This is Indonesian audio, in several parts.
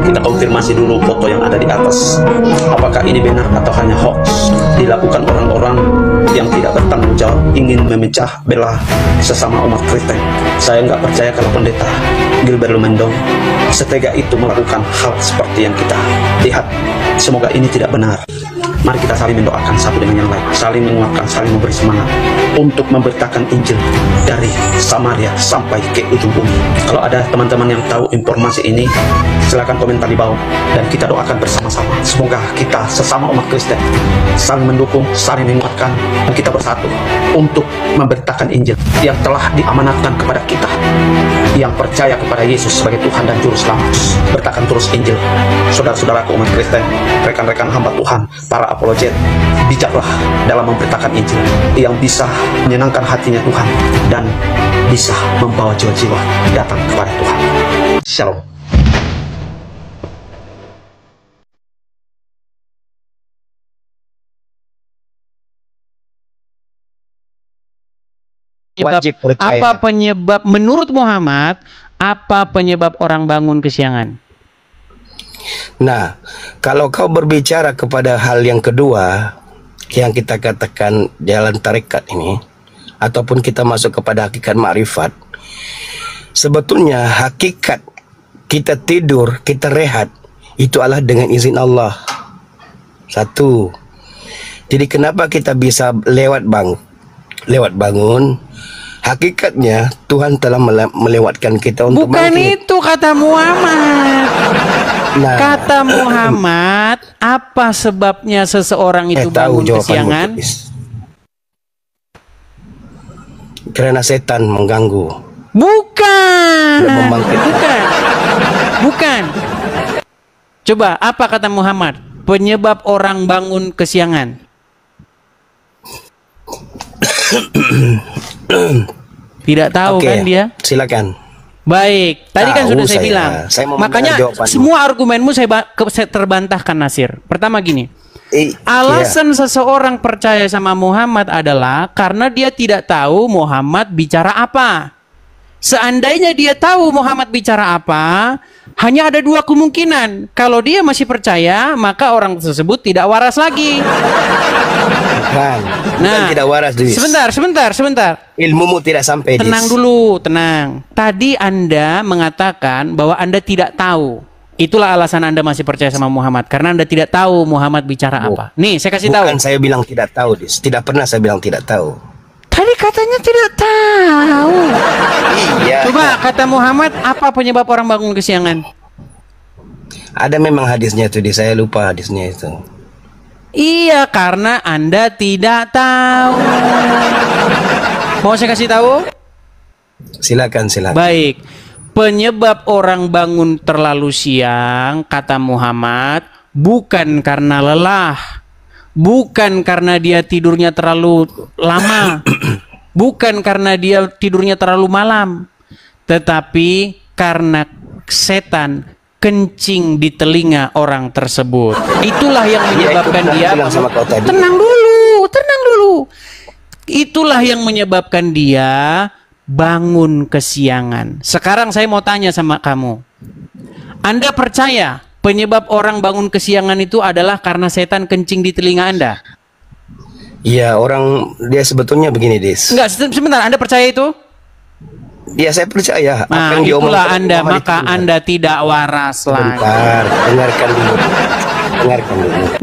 Kita konfirmasi dulu foto yang ada di atas. Apakah ini benar atau hanya hoax dilakukan orang-orang yang tidak bertanggung jawab ingin memecah belah sesama umat Kristen. Saya nggak percaya kalau pendeta Gilbert Lumendong setega itu melakukan hal seperti yang kita lihat. Semoga ini tidak benar. Mari kita saling mendoakan satu dengan yang lain, saling menguatkan, saling memberi semangat untuk memberitakan Injil dari Samaria sampai ke ujung bumi. Kalau ada teman-teman yang tahu informasi ini, silakan komentar di bawah dan kita doakan bersama-sama. Semoga kita sesama umat Kristen saling mendukung, saling menguatkan, dan kita bersatu untuk memberitakan Injil yang telah diamanatkan kepada kita yang percaya kepada Yesus sebagai Tuhan dan Juru Selamat. Beritakan terus Injil. Saudara-saudaraku umat Kristen, rekan-rekan hamba Tuhan, para apologet, bijaklah dalam memberitakan Injil yang bisa menyenangkan hatinya Tuhan dan bisa membawa jiwa-jiwa datang kepada Tuhan. Shalom. Wajib percaya. Apa penyebab menurut Muhammad, apa penyebab orang bangun kesiangan? Nah, kalau kau berbicara kepada hal yang kedua, yang kita katakan jalan tarekat ini, ataupun kita masuk kepada hakikat makrifat, sebetulnya hakikat kita tidur, kita rehat, itu adalah dengan izin Allah. Satu. Jadi kenapa kita bisa lewat bangun? Hakikatnya Tuhan telah melewatkan kita untuk bukan bangkit. Itu kata Muhammad. Nah, kata Muhammad, apa sebabnya seseorang itu bangun kesiangan? Karena setan mengganggu. Bukan. Bukan. Coba apa kata Muhammad? Penyebab orang bangun kesiangan. Tidak tahu kan dia? Silakan. Baik, tadi kan sudah saya bilang. Makanya semua argumenmu saya terbantahkan, Nasir. Pertama gini, alasan seseorang percaya sama Muhammad adalah karena dia tidak tahu Muhammad bicara apa. Seandainya dia tahu Muhammad bicara apa, hanya ada dua kemungkinan. Kalau dia masih percaya, maka orang tersebut tidak waras lagi. Bukan tidak waras, Dis. Sebentar. Ilmumu tidak sampai, Dis. Tenang dulu, tenang. Tadi Anda mengatakan bahwa Anda tidak tahu. Itulah alasan Anda masih percaya sama Muhammad, karena Anda tidak tahu Muhammad bicara apa. Nih, saya kasih tahu. Bukan saya bilang tidak tahu, Dis. Tidak pernah saya bilang tidak tahu. Tadi katanya tidak tahu. Iya. Coba kata Muhammad, apa penyebab orang bangun kesiangan? Ada memang hadisnya itu, Dis. Saya lupa hadisnya itu. Iya, karena Anda tidak tahu. Mau saya kasih tahu? Silakan. Baik. Penyebab orang bangun terlalu siang, kata Muhammad, bukan karena lelah, bukan karena dia tidurnya terlalu lama, bukan karena dia tidurnya terlalu malam, tetapi karena setan kencing di telinga orang tersebut. Itulah yang menyebabkan dia. Tenang dulu. Itulah yang menyebabkan dia bangun kesiangan. Sekarang saya mau tanya sama kamu. Anda percaya penyebab orang bangun kesiangan itu adalah karena setan kencing di telinga Anda? Iya, dia sebetulnya begini, Dis. Enggak, sebentar. Anda percaya itu? Ya, saya percaya. Nah, itulah Anda, maka Anda tidak waras lagi. Dengarkan dulu.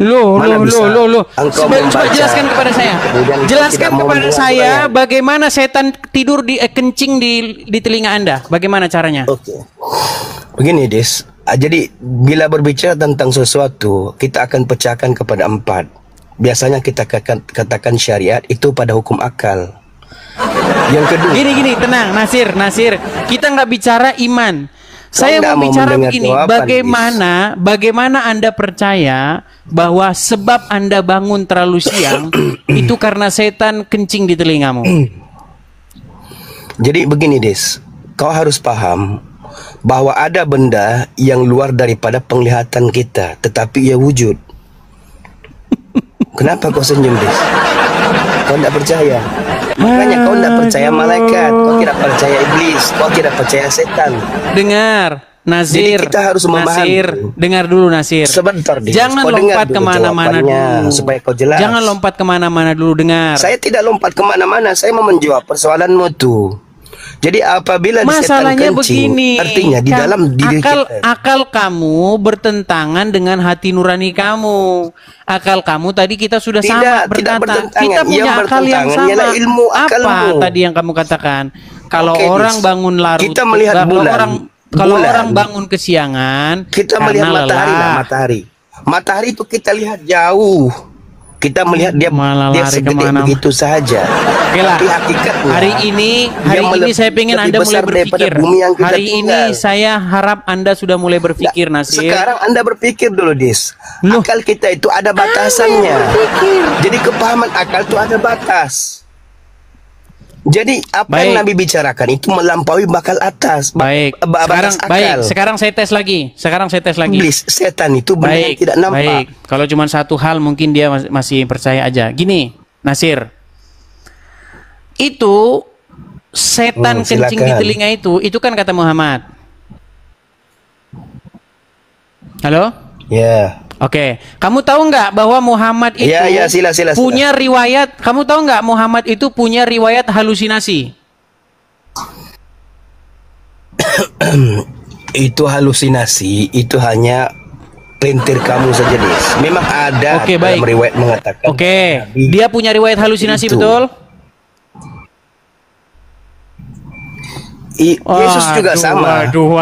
Loh. Coba jelaskan kepada saya. Jelaskan kepada saya bagaimana setan tidur kencing di telinga Anda. Bagaimana caranya? Oke. Begini, Dis. Jadi, bila berbicara tentang sesuatu, kita akan pecahkan kepada 4. Biasanya kita katakan syariat itu pada hukum akal. Yang kedua, gini, tenang, Nasir, kita nggak bicara iman. Saya mau bicara begini, bagaimana Anda percaya bahwa sebab Anda bangun terlalu siang itu karena setan kencing di telingamu? Jadi begini, Des, kau harus paham bahwa ada benda yang luar daripada penglihatan kita, tetapi ia wujud. Kenapa kau senyum, Des? Kau tidak percaya. Makanya kau tidak percaya malaikat, kau tidak percaya iblis, kau tidak percaya setan. Nasir, Jadi kita harus memahami. Nasir, dengar dulu Nasir. Sebentar, Dis. Jangan Kau dengar lompat dulu kemana-mana jawabannya, dulu. supaya kau jelas. Jangan lompat kemana-mana dulu, dengar. Saya tidak lompat kemana-mana. Saya mau menjawab persoalanmu tuh. Jadi apabila Masalahnya setan kencing, begini, artinya di dalam diri kita. akal kamu bertentangan dengan hati nurani kamu. Akal kamu tadi kita sudah sama Tidak berkata. bertentangan. Kita punya Yang akal yang bertentangan sama. ialah ilmu Apa akalmu. tadi yang kamu katakan? Kalau Oke, orang Dis. bangun larut, Kita melihat bulan. Kalau Bulan. orang bangun kesiangan, Kita karena melihat matahari, lelah. matahari. Matahari itu kita lihat jauh. Kita melihat dia Malah dia lari segede kemana. begitu saja. Oke lah. Tapi hakikatnya Hari ini dia saya pengen lebih Anda mulai besar daripada berpikir. bumi yang kita Hari ini tinggal. saya harap Anda sudah mulai berpikir, Nah, Nasir. sekarang Anda berpikir dulu, Dis. Loh. Akal kita itu ada batasannya. Jadi kepahaman akal itu ada batas. Jadi apa yang Baik. Nabi bicarakan itu melampaui bakal atas. Baik. Batas akal. Baik. Sekarang saya tes lagi. Iblis, setan itu benar Baik. tidak nampak. Baik. Kalau cuma satu hal mungkin dia masih percaya aja. Gini, Nasir. Itu setan kencing di silakan. telinga itu kan kata Muhammad. Halo? Ya. Oke, kamu tahu nggak bahwa Muhammad itu Ya, sila. punya riwayat? Kamu tahu nggak Muhammad itu punya riwayat halusinasi? Itu halusinasi, itu hanya pelintir kamu saja, Dis. Memang ada Oke, dalam baik. riwayat mengatakan. Oke, Nabi dia punya riwayat halusinasi, itu. betul? Yesus juga sama. Waduh.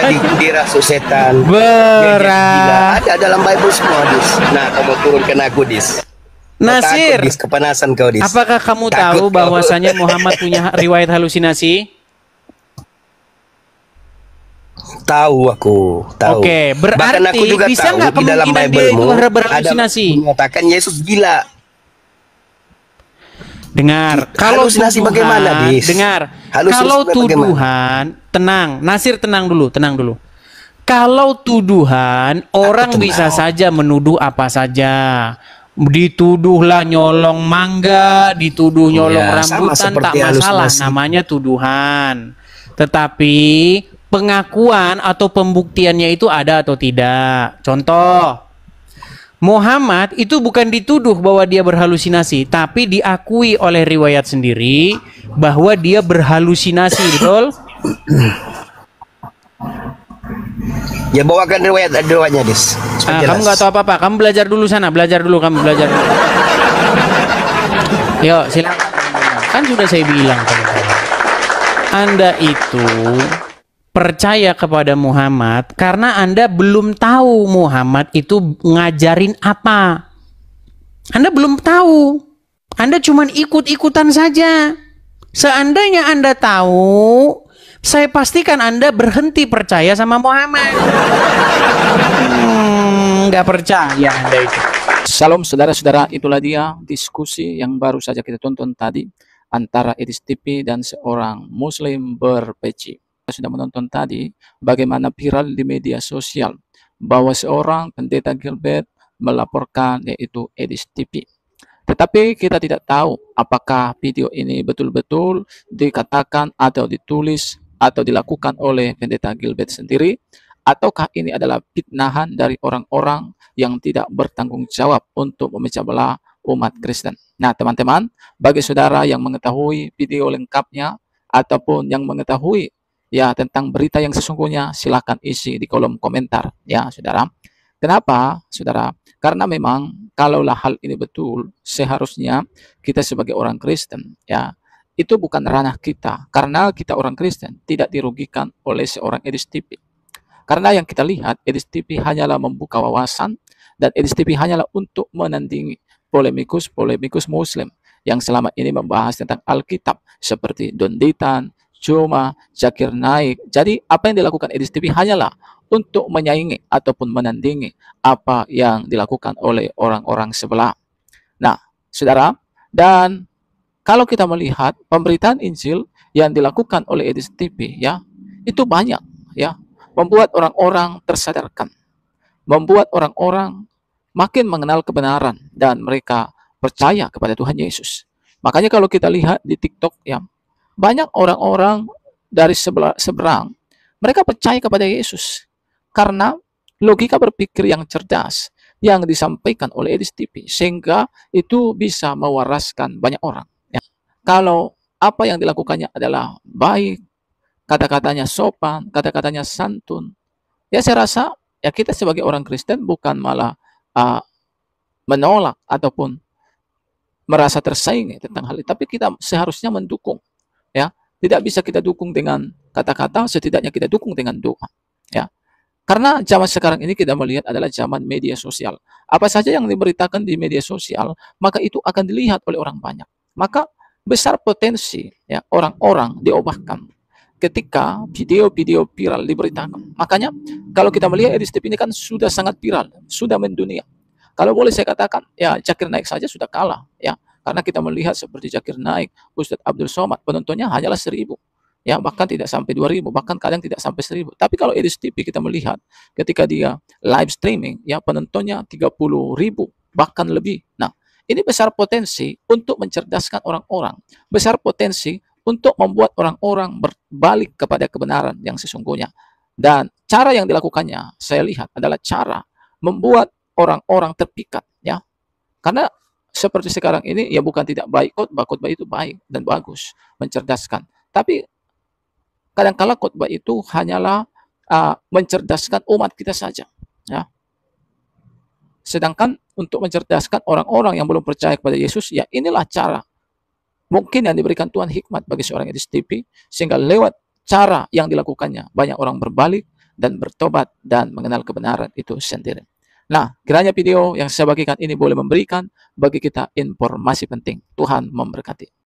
Dia dirasuk setan. Berat. Gila. Ada dalam Bible semua, Dis. Nah, kamu turunkan aku, Dis. Kau Nasir, takut, Dis. Kepanasan kau, Dis. apakah kamu Takut tahu kau. bahwasanya Muhammad punya riwayat halusinasi? Tahu aku, tahu. Oke, berarti Bahkan aku juga bisa tahu nggak di dalam kemungkinan dia Bible-mu itu berhalusinasi? ada menyatakan Yesus gila. Dengar, kalau Halusinasi tuduhan, bagaimana, Dis? dengar, Halusinasi kalau bagaimana? tuduhan, tenang, Nasir tenang dulu. Kalau tuduhan, orang tenang. bisa saja menuduh apa saja. Dituduhlah nyolong mangga, dituduh nyolong Ya, sama rambutan, tak seperti masalah, halusinasi. namanya tuduhan. Tetapi pengakuan atau pembuktiannya itu ada atau tidak. Contoh, Muhammad itu bukan dituduh bahwa dia berhalusinasi, tapi diakui oleh riwayat sendiri bahwa dia berhalusinasi, betul? Ya bawakan riwayatnya, Dis. Supaya jelas. Kamu nggak tahu apa-apa, kamu belajar dulu sana, belajar dulu. Yuk, silakan. Kan sudah saya bilang teman-teman. Anda itu percaya kepada Muhammad karena Anda belum tahu Muhammad itu ngajarin apa. Anda belum tahu. Anda cuma ikut-ikutan saja. Seandainya Anda tahu, saya pastikan Anda berhenti percaya sama Muhammad. Nggak percaya Anda itu. Salam saudara-saudara, itulah dia diskusi yang baru saja kita tonton tadi antara Edis TV dan seorang muslim berpeci. Kita sudah menonton tadi bagaimana viral di media sosial bahwa seorang pendeta Gilbert melaporkan yaitu Edis TV. Tetapi kita tidak tahu apakah video ini betul-betul dikatakan atau ditulis atau dilakukan oleh pendeta Gilbert sendiri, ataukah ini adalah fitnahan dari orang-orang yang tidak bertanggung jawab untuk memecah belah umat Kristen. Nah teman-teman, bagi saudara yang mengetahui video lengkapnya ataupun yang mengetahui ya tentang berita yang sesungguhnya, silakan isi di kolom komentar ya saudara. Kenapa saudara? Karena memang kalaulah hal ini betul, seharusnya kita sebagai orang Kristen ya, itu bukan ranah kita, karena kita orang Kristen tidak dirugikan oleh seorang Edis TV. Karena yang kita lihat, Edis TV hanyalah membuka wawasan, dan Edis TV hanyalah untuk menandingi polemikus muslim yang selama ini membahas tentang Alkitab seperti Don Ditan, Joma, Zakir Naik. Jadi apa yang dilakukan Edis TV hanyalah untuk menyaingi ataupun menandingi apa yang dilakukan oleh orang-orang sebelah. Nah, saudara, dan kalau kita melihat pemberitaan Injil yang dilakukan oleh Edis TV ya, itu banyak ya, membuat orang-orang tersadarkan, membuat orang-orang makin mengenal kebenaran dan mereka percaya kepada Tuhan Yesus. Makanya kalau kita lihat di TikTok ya, banyak orang-orang dari seberang Mereka percaya kepada Yesus karena logika berpikir yang cerdas yang disampaikan oleh Edis TV, sehingga itu bisa mewaraskan banyak orang. Ya. Kalau apa yang dilakukannya adalah baik, kata-katanya sopan, kata-katanya santun, ya saya rasa ya kita sebagai orang Kristen bukan malah menolak ataupun merasa tersaingi tentang hal itu, tapi kita seharusnya mendukung. Ya, tidak bisa kita dukung dengan kata-kata, setidaknya kita dukung dengan doa. Ya, karena zaman sekarang ini kita melihat adalah zaman media sosial. Apa saja yang diberitakan di media sosial, maka itu akan dilihat oleh orang banyak. Maka besar potensi ya orang-orang diubahkan ketika video-video viral diberitakan. Makanya kalau kita melihat Edis TV ini kan sudah sangat viral, sudah mendunia. Kalau boleh saya katakan, ya Zakir Naik saja sudah kalah, ya. Karena kita melihat seperti Zakir Naik, Ustadz Abdul Somad, penontonnya hanyalah 1.000. Ya, bahkan tidak sampai 2.000, bahkan kadang tidak sampai 1.000. Tapi kalau Edis TV kita melihat ketika dia live streaming, ya penontonnya 30.000, bahkan lebih. Nah, ini besar potensi untuk mencerdaskan orang-orang, besar potensi untuk membuat orang-orang berbalik kepada kebenaran yang sesungguhnya. Dan cara yang dilakukannya, saya lihat adalah cara membuat orang-orang terpikat, ya. Karena seperti sekarang ini, ya bukan tidak baik khotbah itu baik dan bagus, mencerdaskan. Tapi kadang-kala khotbah itu hanyalah mencerdaskan umat kita saja, ya. Sedangkan untuk mencerdaskan orang-orang yang belum percaya kepada Yesus, ya inilah cara mungkin yang diberikan Tuhan hikmat bagi seorang Edis TV, sehingga lewat cara yang dilakukannya banyak orang berbalik dan bertobat dan mengenal kebenaran itu sendiri. Nah, kiranya video yang saya bagikan ini boleh memberikan bagi kita informasi penting. Tuhan memberkati.